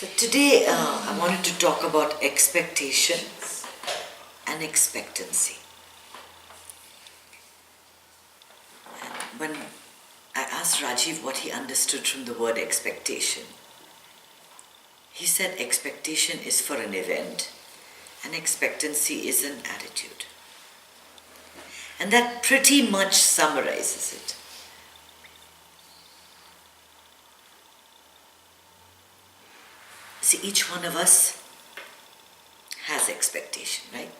So today I wanted to talk about expectations and expectancy. And when I asked Rajiv what he understood from the word expectation, he said expectation is for an event and expectancy is an attitude. And that pretty much summarizes it. See, each one of us has expectation, right?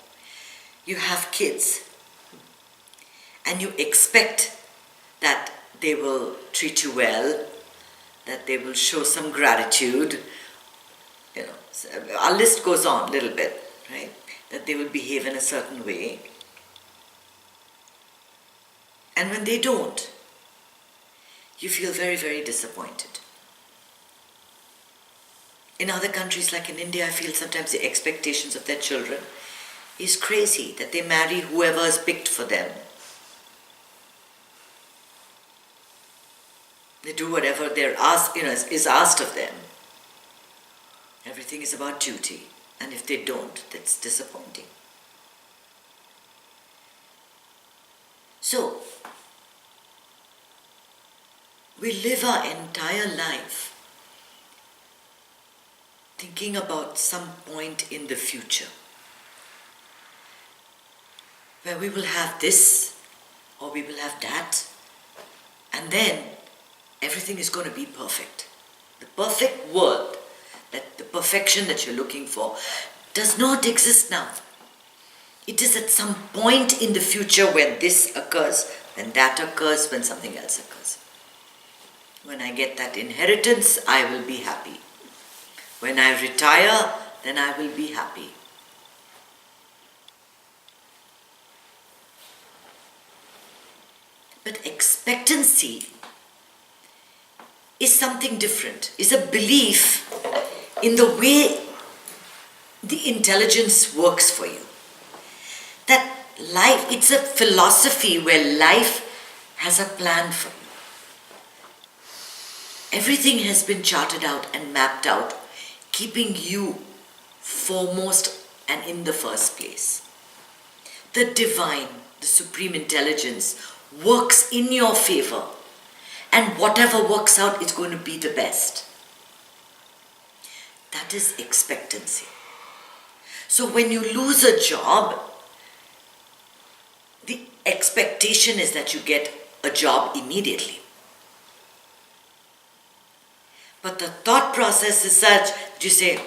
You have kids and you expect that they will treat you well, that they will show some gratitude. You know, so our list goes on a little bit, right? That they will behave in a certain way. And when they don't, you feel very, very disappointed. In other countries, like in India, I feel sometimes the expectations of their children is crazy, that they marry whoever is picked for them. They do whatever they're asked, is asked of them. Everything is about duty, and if they don't, that's disappointing. So, we live our entire life thinking about some point in the future where we will have this or we will have that, and then everything is going to be perfect. The perfect world, that the perfection that you're looking for, does not exist now. It is at some point in the future when this occurs, when that occurs, when something else occurs. When I get that inheritance, I will be happy. When I retire, then I will be happy. But expectancy is something different, is a belief in the way the intelligence works for you. That life, it's a philosophy where life has a plan for you. Everything has been charted out and mapped out, keeping you foremost and in the first place. The divine, the supreme intelligence works in your favor, and whatever works out is going to be the best. That is expectancy. So when you lose a job, the expectation is that you get a job immediately. But the thought process is such that you say,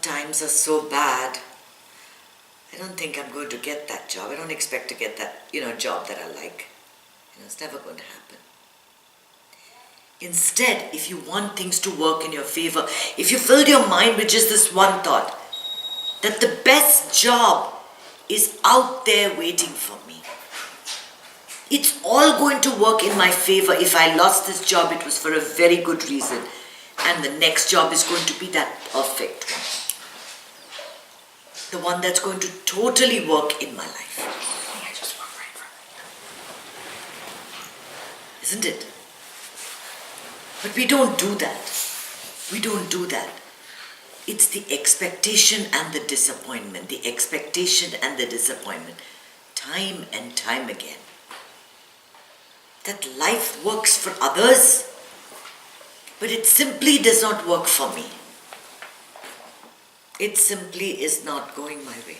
times are so bad. I don't think I'm going to get that job. I don't expect to get that, job that I like. It's never going to happen. Instead, if you want things to work in your favor, if you filled your mind with just this one thought, that the best job is out there waiting for me. It's all going to work in my favor. If I lost this job, it was for a very good reason. And the next job is going to be that perfect one. The one that's going to totally work in my life. I just walk right from it. Isn't it? But we don't do that. We don't do that. It's the expectation and the disappointment. The expectation and the disappointment. Time and time again. That life works for others, but it simply does not work for me. It simply is not going my way.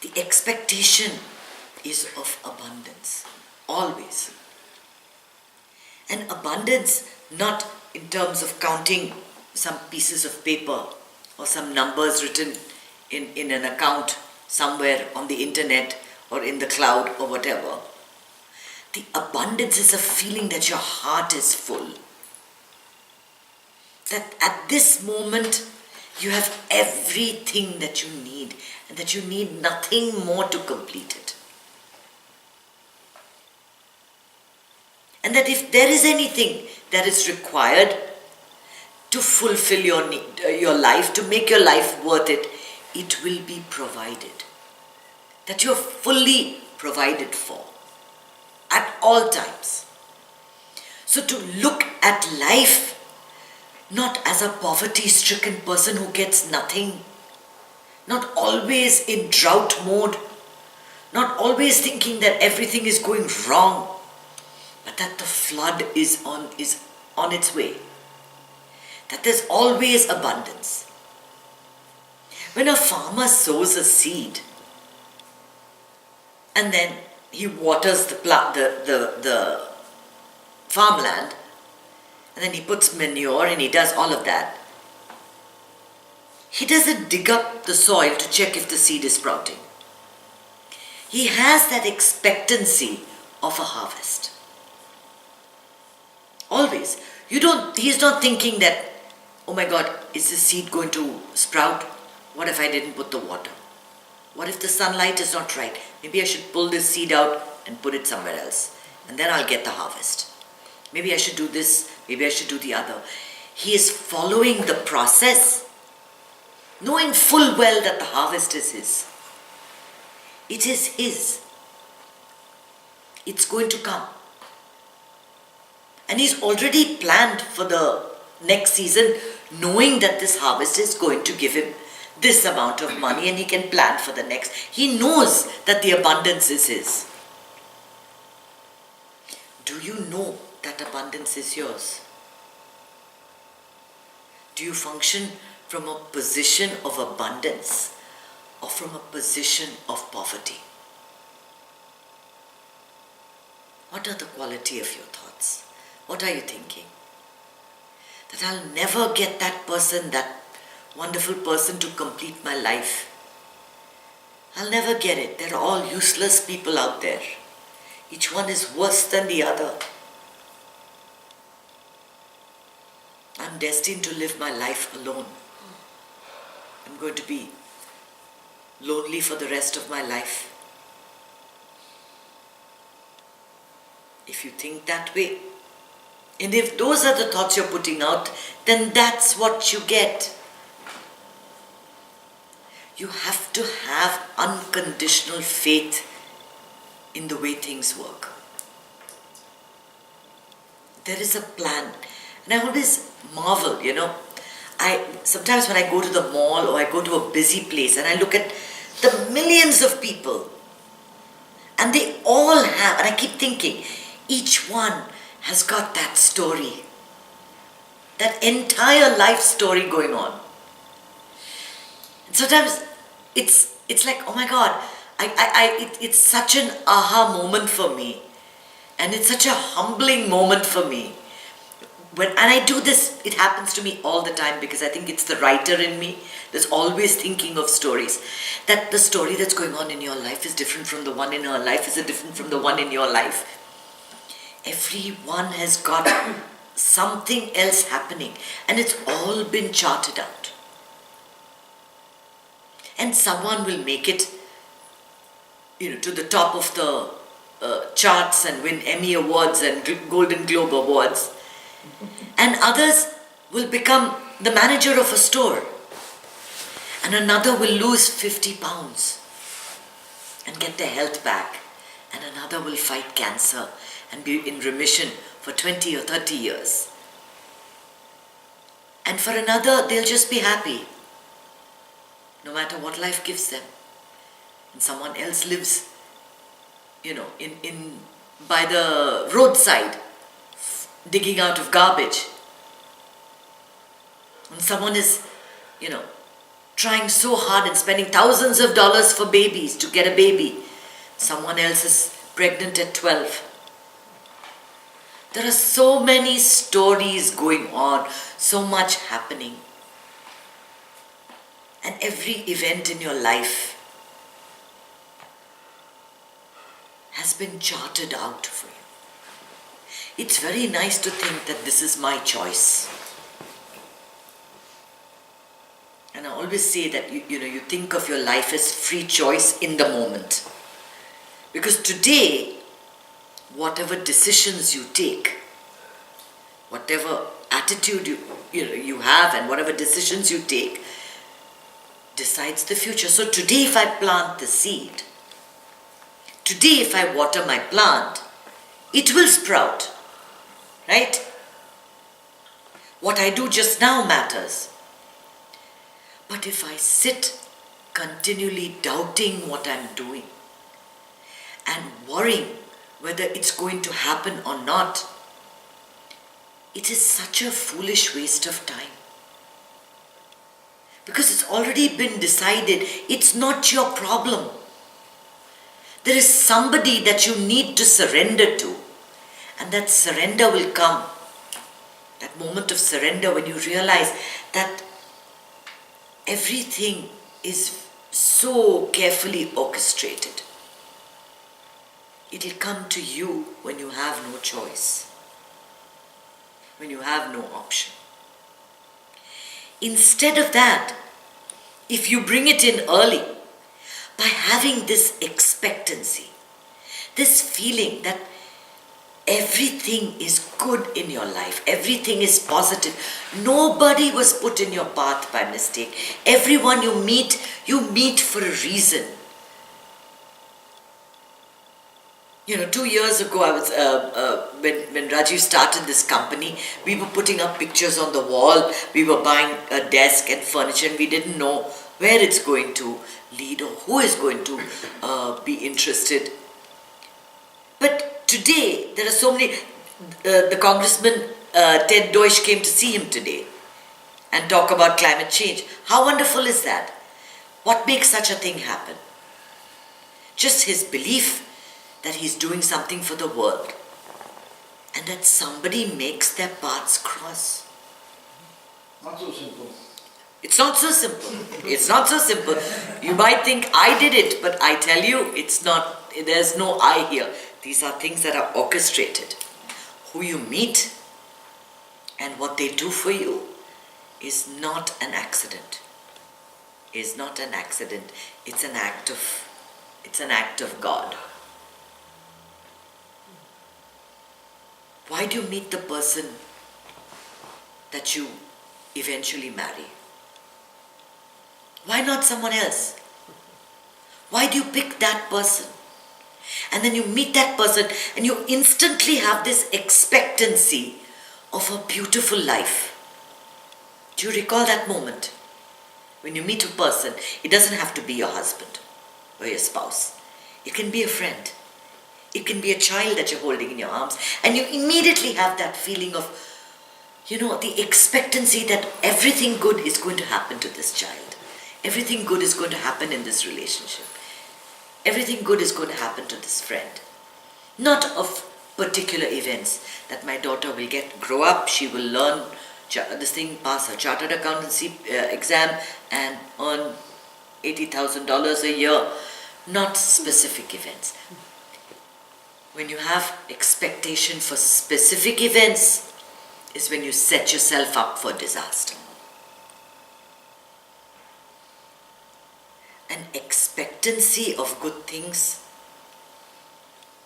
The expectation is of abundance, always. And abundance, not in terms of counting some pieces of paper or some numbers written in an account somewhere on the internet or in the cloud or whatever. The abundance is a feeling that your heart is full. That at this moment you have everything that you need and that you need nothing more to complete it. And that if there is anything that is required to fulfill your life, to make your life worth it, it will be provided. That you're fully provided for at all times. So to look at life not as a poverty-stricken person who gets nothing, not always in drought mode, not always thinking that everything is going wrong, but that the flood is on its way, that there's always abundance. When a farmer sows a seed and then he waters the farmland, and then he puts manure and he does all of that, he doesn't dig up the soil to check if the seed is sprouting. He has that expectancy of a harvest. Always. He's not thinking that, oh my God, is this seed going to sprout? What if I didn't put the water? What if the sunlight is not right? Maybe I should pull this seed out and put it somewhere else, and then I'll get the harvest. Maybe I should do this, maybe I should do the other. He is following the process, knowing full well that the harvest is his. It is his. It's going to come. And he's already planned for the next season, knowing that this harvest is going to give him this amount of money, and he can plan for the next. He knows that the abundance is his. Do you know that abundance is yours? Do you function from a position of abundance or from a position of poverty? What are the quality of your thoughts? What are you thinking? That I'll never get that person, that wonderful person to complete my life. I'll never get it. They're all useless people out there. Each one is worse than the other. I'm destined to live my life alone. I'm going to be lonely for the rest of my life. If you think that way, and if those are the thoughts you're putting out, then that's what you get. You have to have unconditional faith in the way things work. There is a plan. And I always marvel, sometimes when I go to the mall or I go to a busy place and I look at the millions of people, and they all have, and I keep thinking, each one has got that story, that entire life story going on. And sometimes it's like, oh my God, it's such an aha moment for me, and it's such a humbling moment for me. And I do this, it happens to me all the time, because I think it's the writer in me that's always thinking of stories. That the story that's going on in your life is different from the one in her life, is different from the one in your life. Everyone has got something else happening, and it's all been charted out. And someone will make it, to the top of the charts and win Emmy Awards and Golden Globe Awards. And others will become the manager of a store. And another will lose 50 pounds and get their health back. And another will fight cancer and be in remission for 20 or 30 years. And for another, they'll just be happy, no matter what life gives them. And someone else lives, by the roadside, digging out of garbage. And someone is, trying so hard and spending thousands of dollars for babies to get a baby. Someone else is pregnant at 12. There are so many stories going on, so much happening. And every event in your life has been charted out for you. It's very nice to think that this is my choice. And I always say that you think of your life as free choice in the moment. Because today, whatever decisions you take, whatever attitude you have, and whatever decisions you take, decides the future. So today, if I plant the seed, today if I water my plant, it will sprout. right? What I do just now matters. But if I sit continually doubting what I'm doing and worrying whether it's going to happen or not, it is such a foolish waste of time. Because it's already been decided, it's not your problem. There is somebody that you need to surrender to, and that surrender will come. That moment of surrender when you realize that everything is so carefully orchestrated. It'll come to you when you have no choice, when you have no option. Instead of that, if you bring it in early, by having this expectancy, this feeling that everything is good in your life, everything is positive, nobody was put in your path by mistake. Everyone you meet for a reason. 2 years ago, I was when Rajiv started this company, we were putting up pictures on the wall. We were buying a desk and furniture, and we didn't know where it's going to lead or who is going to be interested. But today, there are so many. The Congressman Ted Deutsch came to see him today and talk about climate change. How wonderful is that? What makes such a thing happen? Just his belief that he's doing something for the world, and that somebody makes their paths cross. Not so simple. It's not so simple. It's not so simple. You might think I did it, but I tell you, it's not. There's no I here. These are things that are orchestrated. Who you meet and what they do for you is not an accident. Is not an accident. It's an act of God. Why do you meet the person that you eventually marry? Why not someone else? Why do you pick that person? And then you meet that person and you instantly have this expectancy of a beautiful life. Do you recall that moment? When you meet a person, it doesn't have to be your husband or your spouse. It can be a friend. It can be a child that you're holding in your arms, and you immediately have that feeling of, the expectancy that everything good is going to happen to this child. Everything good is going to happen in this relationship. Everything good is going to happen to this friend. Not of particular events that my daughter will grow up, she will learn pass her chartered accountancy exam and earn $80,000 a year. Not specific events. When you have expectation for specific events is when you set yourself up for disaster. An expectancy of good things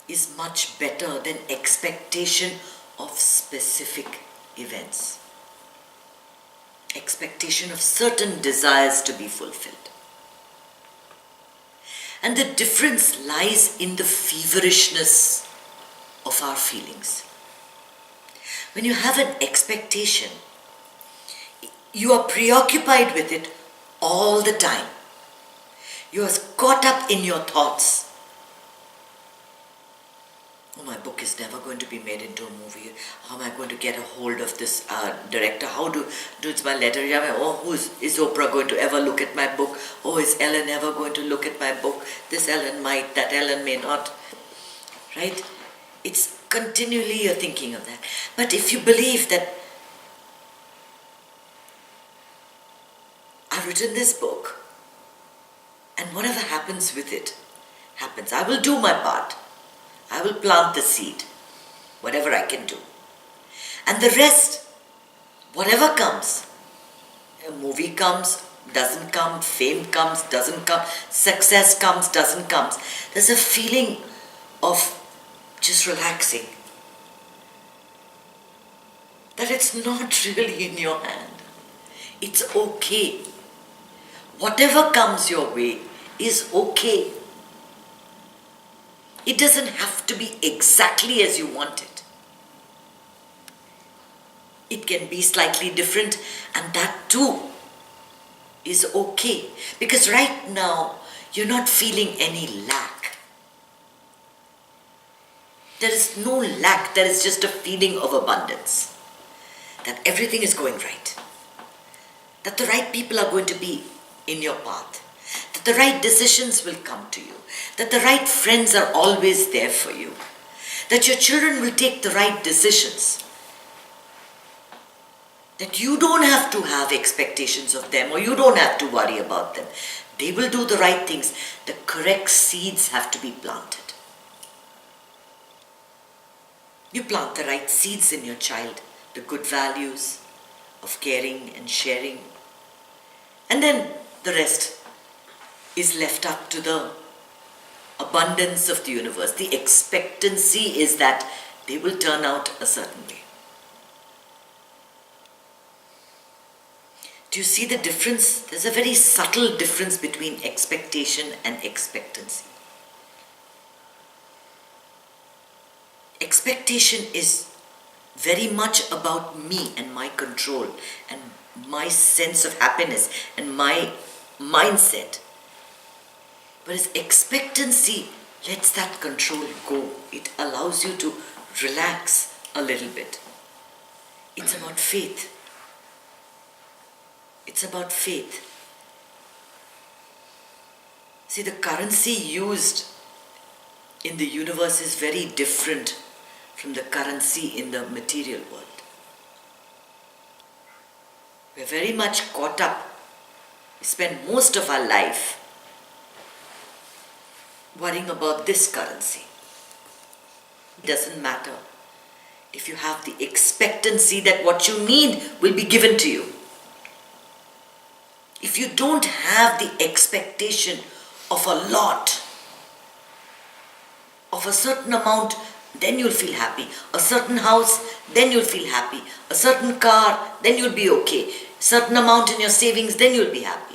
is much better than expectation of specific events. Expectation of certain desires to be fulfilled. And the difference lies in the feverishness of our feelings. When you have an expectation, you are preoccupied with it all the time. You are caught up in your thoughts. Oh, my book is never going to be made into a movie. How am I going to get a hold of this director? How do it's my letter? Oh, is Oprah going to ever look at my book? Oh, is Ellen ever going to look at my book? This Ellen might, that Ellen may not. Right? It's continually you're thinking of that. But if you believe that I've written this book, and whatever happens with it, happens. I will do my part. I will plant the seed, whatever I can do. And the rest, whatever comes, a movie comes, doesn't come, fame comes, doesn't come, success comes, doesn't come. There's a feeling of just relaxing. That it's not really in your hand. It's okay. Whatever comes your way is okay. It doesn't have to be exactly as you want it. It can be slightly different, and that too is okay. Because right now, you're not feeling any lack. There is no lack, there is just a feeling of abundance. That everything is going right. That the right people are going to be in your path. That the right decisions will come to you. That the right friends are always there for you. That your children will take the right decisions. That you don't have to have expectations of them, or you don't have to worry about them. They will do the right things. The correct seeds have to be planted. You plant the right seeds in your child, the good values of caring and sharing. And then the rest is left up to the abundance of the universe. The expectancy is that they will turn out a certain way. Do you see the difference? There's a very subtle difference between expectation and expectancy. Expectation is very much about me and my control and my sense of happiness and my mindset. Whereas expectancy lets that control go. It allows you to relax a little bit. It's about faith. It's about faith. See, the currency used in the universe is very different from the currency in the material world. We're very much caught up. We spend most of our life worrying about this currency. It doesn't matter if you have the expectancy that what you need will be given to you. If you don't have the expectation of a lot, of a certain amount, then you'll feel happy. A certain house, then you'll feel happy. A certain car, then you'll be okay. A certain amount in your savings, then you'll be happy.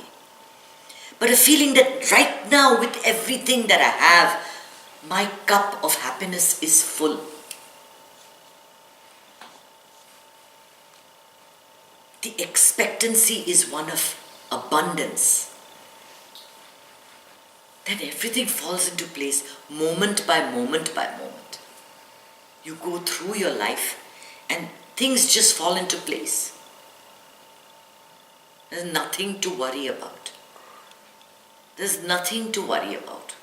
But a feeling that right now, with everything that I have, my cup of happiness is full. The expectancy is one of abundance. Then everything falls into place moment by moment by moment. You go through your life and things just fall into place. There's nothing to worry about. There's nothing to worry about.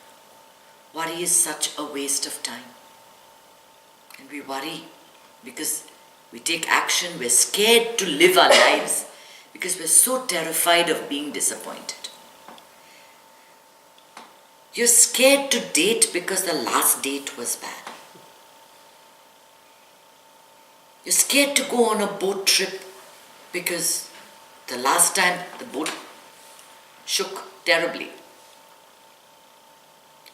Worry is such a waste of time. And we worry because we take action, we're scared to live our lives because we're so terrified of being disappointed. You're scared to date because the last date was bad. You're scared to go on a boat trip because the last time the boat shook terribly.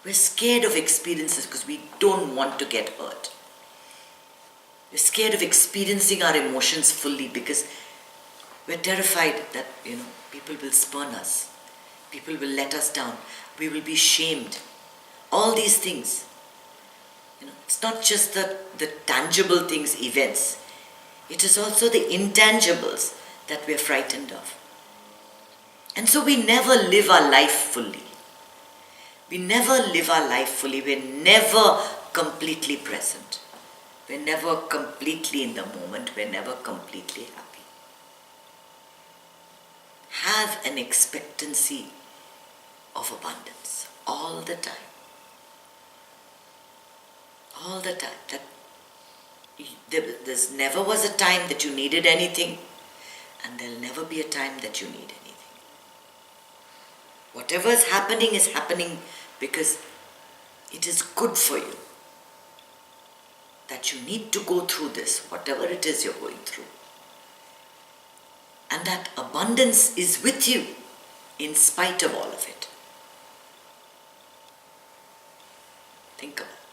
We're scared of experiences because we don't want to get hurt. We're scared of experiencing our emotions fully because we're terrified that, people will spurn us. People will let us down. We will be shamed. All these things. It's not just the tangible things, events. It is also the intangibles that we're frightened of. And so we never live our life fully. We never live our life fully. We're never completely present. We're never completely in the moment. We're never completely happy. Have an expectancy of abundance all the time. All the time. That there's never was a time that you needed anything, and there'll never be a time that you need anything. Whatever is happening because it is good for you. That you need to go through this, whatever it is you're going through. And that abundance is with you in spite of all of it. Think about it.